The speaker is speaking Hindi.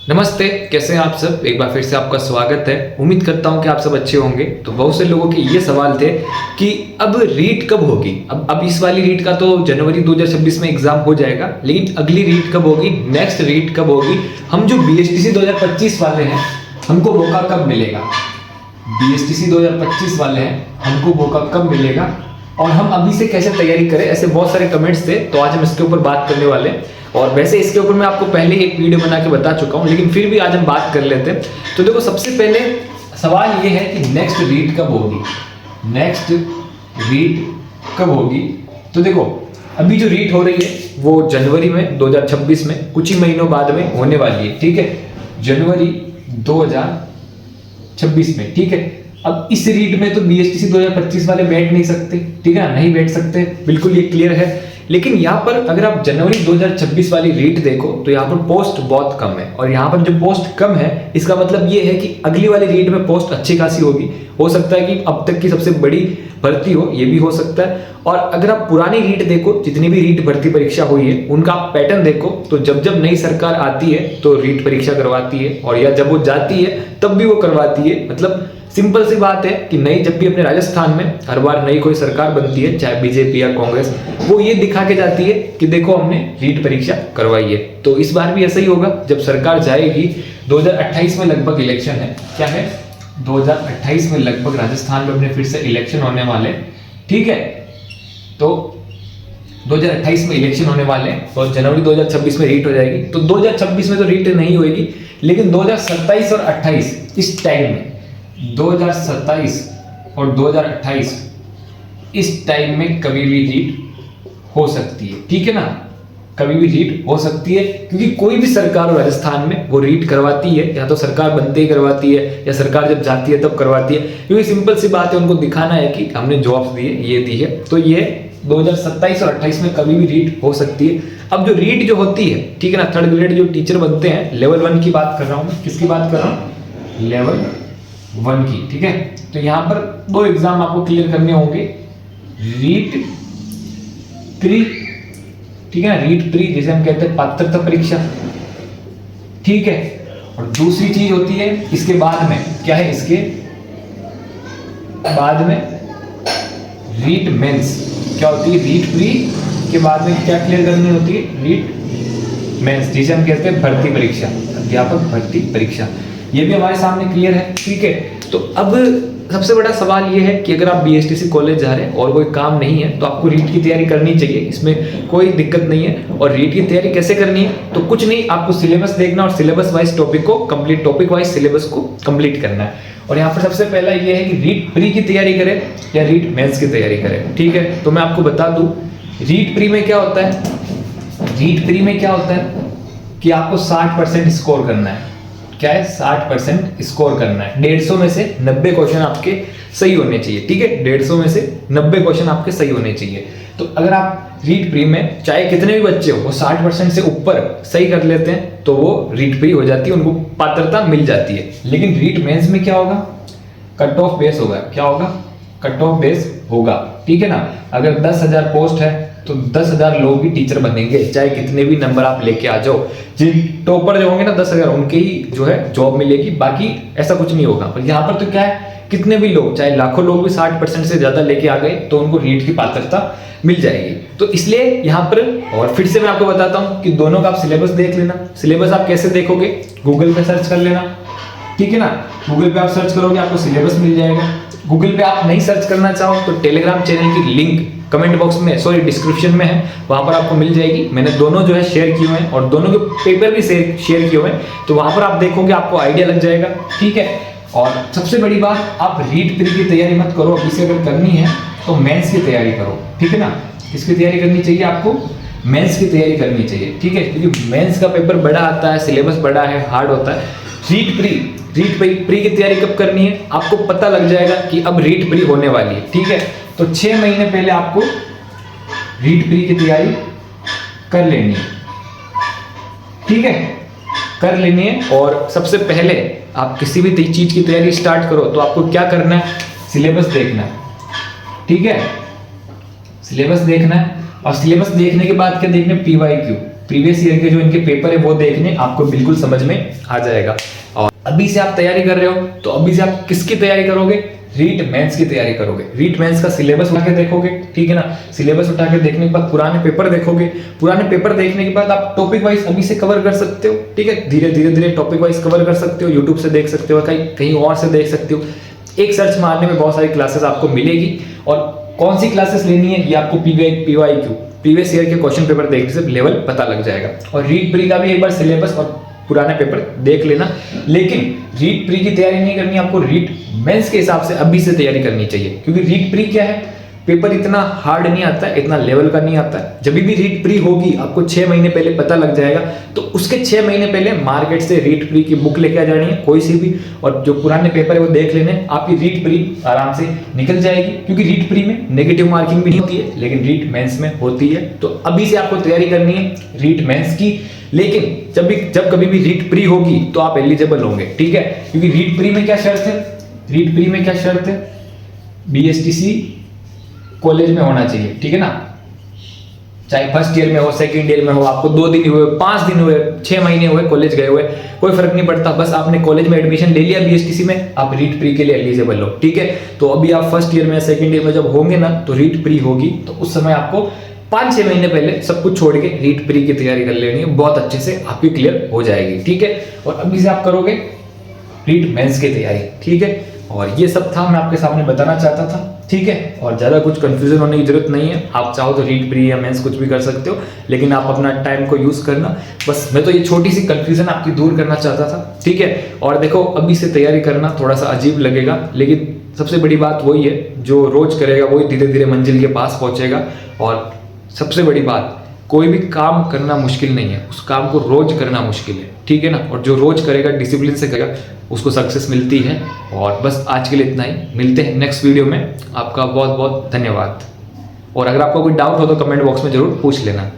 नमस्ते, कैसे हैं आप सब। एक बार फिर से आपका स्वागत है। उम्मीद करता हूं कि आप सब अच्छे होंगे। तो बहुत से लोगों के ये सवाल थे कि अब रीट कब होगी। अब इस वाली रीट का तो जनवरी 2026 में एग्जाम हो जाएगा, लेकिन अगली रीट कब होगी, नेक्स्ट रीट कब होगी, हम जो बीएसटीसी 2025 वाले हैं हमको मौका कब मिलेगा। बीएसटीसी 2025 वाले हैं हमको मौका कब मिलेगा और हम अभी से कैसे तैयारी करें, ऐसे बहुत सारे कमेंट्स थे। तो आज हम इसके ऊपर बात करने वाले हैं। और वैसे इसके ऊपर मैं आपको पहले ही एक वीडियो बना के बता चुका हूं, लेकिन फिर भी आज हम बात कर लेते हैं। तो देखो, सबसे पहले सवाल ये है कि नेक्स्ट रीट कब होगी। नेक्स्ट रीट कब होगी, तो देखो अभी जो रीट हो रही है वो जनवरी में 2026 में कुछ ही महीनों बाद में होने वाली है। ठीक है, जनवरी 2026 में। ठीक है, अब इस रीट में तो बीएसटीसी 2025 वाले बैठ नहीं सकते। ठीक है, नहीं बैठ सकते, बिल्कुल ये क्लियर है। लेकिन यहाँ पर अगर आप जनवरी 2026 वाली रीट देखो तो यहाँ पर पोस्ट बहुत कम है। और यहाँ पर जो पोस्ट कम है इसका मतलब ये है कि अगली वाली रीट में पोस्ट अच्छी खासी होगी। हो सकता है कि अब तक की सबसे बड़ी भर्ती हो, ये भी हो सकता है। और अगर आप पुरानी रीट देखो, जितनी भी रीट भर्ती परीक्षा हुई है उनका आप पैटर्न देखो, तो जब जब नई सरकार आती है तो रीट परीक्षा करवाती है, और या जब वो जाती है तब भी वो करवाती है। मतलब सिंपल सी बात है कि नई जब भी अपने राजस्थान में हर बार नई कोई सरकार बनती है, चाहे बीजेपी या कांग्रेस, वो ये दिखा के जाती है कि देखो हमने रीट परीक्षा करवाई है। तो इस बार भी ऐसा ही होगा। जब सरकार जाएगी, 2028 में लगभग इलेक्शन है। क्या है, 2028 में लगभग राजस्थान में अपने फिर से इलेक्शन होने वाले। ठीक है, तो 2028 में इलेक्शन होने वाले और जनवरी 2026 में रीट हो जाएगी। तो 2026 में तो रीट नहीं होगी, लेकिन 2027 और 28 इस टाइम में, 2027 और 2028 इस टाइम में कभी भी रीट हो सकती है। ठीक है ना, कभी भी रीट हो सकती है, क्योंकि कोई भी सरकार राजस्थान में वो रीट करवाती है, या तो सरकार बनते ही करवाती है या सरकार जब जाती है तब करवाती है। क्योंकि सिंपल सी बात है, उनको दिखाना है कि हमने जॉब्स दिए, ये दी है। तो ये 2027 और 28 में कभी भी रीट हो सकती है। अब जो रीट जो होती है, ठीक है ना, थर्ड ग्रेड जो टीचर बनते हैं, लेवल 1 की बात कर रहा हूं। किसकी बात कर रहा हूं, लेवल 1 की। ठीक है, तो यहां पर दो एग्जाम आपको क्लियर करने होंगे, रीट प्री। ठीक है ना, रीट प्री जिसे हम कहते हैं पात्रता परीक्षा। ठीक है, और दूसरी चीज होती है इसके बाद में, क्या है, इसके बाद में रीट मेंस। क्या होती है, रीट प्री के बाद में क्या क्लियर करनी होती है, रीट मेंस, जिसे हम कहते हैं भर्ती परीक्षा, अध्यापक भर्ती परीक्षा। ये भी हमारे सामने क्लियर है। ठीक है, तो अब सबसे बड़ा सवाल ये है कि अगर आप बीएसटीसी कॉलेज जा रहे हैं और कोई काम नहीं है तो आपको रीट की तैयारी करनी चाहिए, इसमें कोई दिक्कत नहीं है। और रीट की तैयारी कैसे करनी है, तो कुछ नहीं, आपको सिलेबस देखना और सिलेबस वाइज टॉपिक को कंप्लीट, टॉपिक वाइज सिलेबस को कंप्लीट करना है। और यहाँ पर सबसे पहला ये है कि रीट प्री की तैयारी करें या रीट मेंस की तैयारी करें। ठीक है, तो मैं आपको बता दूं रीट प्री में क्या होता है। रीट प्री में क्या होता है कि आपको 60% स्कोर करना है। क्या है, 60% स्कोर करना है। 150 में से 90 क्वेश्चन आपके सही होने चाहिए। ठीक है, 150 में से 90 क्वेश्चन आपके सही होने चाहिए। तो अगर आप रीट प्री में चाहे कितने भी बच्चे हो वो 60% से ऊपर सही कर लेते हैं तो वो रीट प्री हो जाती है, उनको पात्रता मिल जाती है। लेकिन रीट मेंस में क्या होगा, कट ऑफ बेस होगा। क्या होगा, कट ऑफ बेस होगा। ठीक है ना, अगर 10,000 पोस्ट है तो 10,000 लोग भी टीचर बनेंगे, चाहे कितने भी नंबर आप लेके आ जाओ। जिन टॉपर जो होंगे ना 10,000, उनके ही जो है जॉब मिलेगी, बाकी ऐसा कुछ नहीं होगा। पर यहाँ पर तो क्या है, कितने भी लोग, चाहे लाखों लोग भी 60% से ज्यादा लेके आ गए तो उनको रीट की पात्रता मिल जाएगी। तो इसलिए यहाँ पर, और फिर से मैं आपको बताता हूँ कि दोनों का आप सिलेबस देख लेना। सिलेबस आप कैसे देखोगे, गूगल पे सर्च कर लेना। ठीक है ना, गूगल पे आप सर्च करोगे आपको सिलेबस मिल जाएगा। गूगल पे आप नहीं सर्च करना चाहो तो टेलीग्राम चैनल की लिंक कमेंट बॉक्स में, सॉरी डिस्क्रिप्शन में है, वहां पर आपको मिल जाएगी। मैंने दोनों जो है शेयर किए हैं और दोनों के पेपर भी शेयर किए हुए हैं, तो वहां पर आप देखोगे आपको आइडिया लग जाएगा। ठीक है, और सबसे बड़ी बात, आप रीट प्री की तैयारी मत करो, अब इसे अगर करनी है तो मेंस की तैयारी करो। ठीक है ना, किसकी तैयारी करनी चाहिए आपको, मेंस की तैयारी करनी चाहिए। ठीक है, क्योंकि मेंस का पेपर बड़ा आता है, सिलेबस बड़ा है, हार्ड होता है। रीट प्री की तैयारी कब करनी है, आपको पता लग जाएगा कि अब रीट प्री होने वाली है। ठीक है, तो 6 महीने पहले आपको रीट प्री की तैयारी कर लेनी है। ठीक है, कर लेनी है। और सबसे पहले आप किसी भी चीज की तैयारी स्टार्ट करो तो आपको क्या करना है, सिलेबस देखना है। ठीक है, सिलेबस देखना है। और सिलेबस देखने के बाद क्या देखना है, PYQ। प्रीवियस ईयर के जो इनके पेपर है वो देखने, आपको बिल्कुल समझ में आ जाएगा। और अभी से आप तैयारी कर रहे हो तो अभी से आप किसकी तैयारी करोगे? रीट मेंस की तैयारी करोगे। रीट मेंस का सिलेबस उठा के देखोगे, ठीक है ना। सिलेबस उठा के देखने के बाद पुराने पेपर देखोगे, पुराने पेपर देखने के बाद आप टॉपिक वाइज अभी से कवर कर सकते हो, ठीक है। धीरे धीरे टॉपिक वाइज कवर कर सकते हो, यूट्यूब से देख सकते हो, कहीं और से देख सकते हो। एक सर्च मारने में बहुत सारी क्लासेस आपको मिलेगी, और कौन सी क्लासेस लेनी है ये आपको PYQ प्रीवियस ईयर के क्वेश्चन पेपर देखने से लेवल पता लग जाएगा। और रीट प्री का भी एक बार सिलेबस और पुराने पेपर देख लेना। लेकिन रीट प्री की तैयारी नहीं करनी, आपको रीट मेंस के हिसाब से अभी से तैयारी करनी चाहिए। क्योंकि रीट प्री क्या है, पेपर इतना हार्ड नहीं आता है, इतना लेवल का नहीं आता है। जब भी रीट प्री होगी आपको 6 महीने पहले पता लग जाएगा, तो उसके 6 महीने पहले मार्केट से रीट प्री की बुक लेके आ जानी है कोई सी भी, और जो पुराने पेपर है वो देख लेने, आपकी रीट प्री आराम से निकल जाएगी। क्योंकि रीट प्री में नेगेटिव मार्किंग भी नहीं होती है, लेकिन रीट मेंस में होती है। तो अभी से आपको तैयारी करनी है रीट मेंस की। लेकिन जब कभी भी रीट प्री होगी तो आप एलिजिबल होंगे, ठीक है। क्योंकि रीट प्री में क्या शर्त है, रीट प्री में क्या शर्त है, BSTC कॉलेज में होना चाहिए, ठीक है ना। चाहे फर्स्ट ईयर में हो, सेकंड ईयर में हो, आपको 2 दिन हुए, 5 दिन हुए, 6 महीने हुए कॉलेज गए हुए, कोई फर्क नहीं पड़ता। बस आपने कॉलेज में एडमिशन ले लिया BSTC में, आप रीट प्री के लिए एलिजिबल हो, ठीक है। तो अभी आप फर्स्ट ईयर में, सेकंड ईयर में जब होंगे ना, तो रीट प्री होगी, तो उस समय आपको 5-6 महीने पहले सब कुछ छोड़ के रीट प्री की तैयारी कर लेनी है, बहुत अच्छे से आपकी क्लियर हो जाएगी, ठीक है। और अभी से आप करोगे रीट मेंस की तैयारी, ठीक है। और ये सब था, मैं आपके सामने बताना चाहता था, ठीक है। और ज़्यादा कुछ कंफ्यूजन होने की जरूरत नहीं है, आप चाहो तो रीट प्री या मेंस कुछ भी कर सकते हो, लेकिन आप अपना टाइम को यूज़ करना। बस मैं तो ये छोटी सी कंफ्यूजन आपकी दूर करना चाहता था, ठीक है। और देखो, अभी से तैयारी करना थोड़ा सा अजीब लगेगा, लेकिन सबसे बड़ी बात वही है, जो रोज करेगा वही धीरे धीरे मंजिल के पास पहुंचेगा। और सबसे बड़ी बात, कोई भी काम करना मुश्किल नहीं है, उस काम को रोज करना मुश्किल है, ठीक है ना। और जो रोज करेगा, डिसिप्लिन से करेगा, उसको सक्सेस मिलती है। और बस आज के लिए इतना ही, मिलते हैं नेक्स्ट वीडियो में। आपका बहुत बहुत धन्यवाद। और अगर आपको कोई डाउट हो तो कमेंट बॉक्स में जरूर पूछ लेना।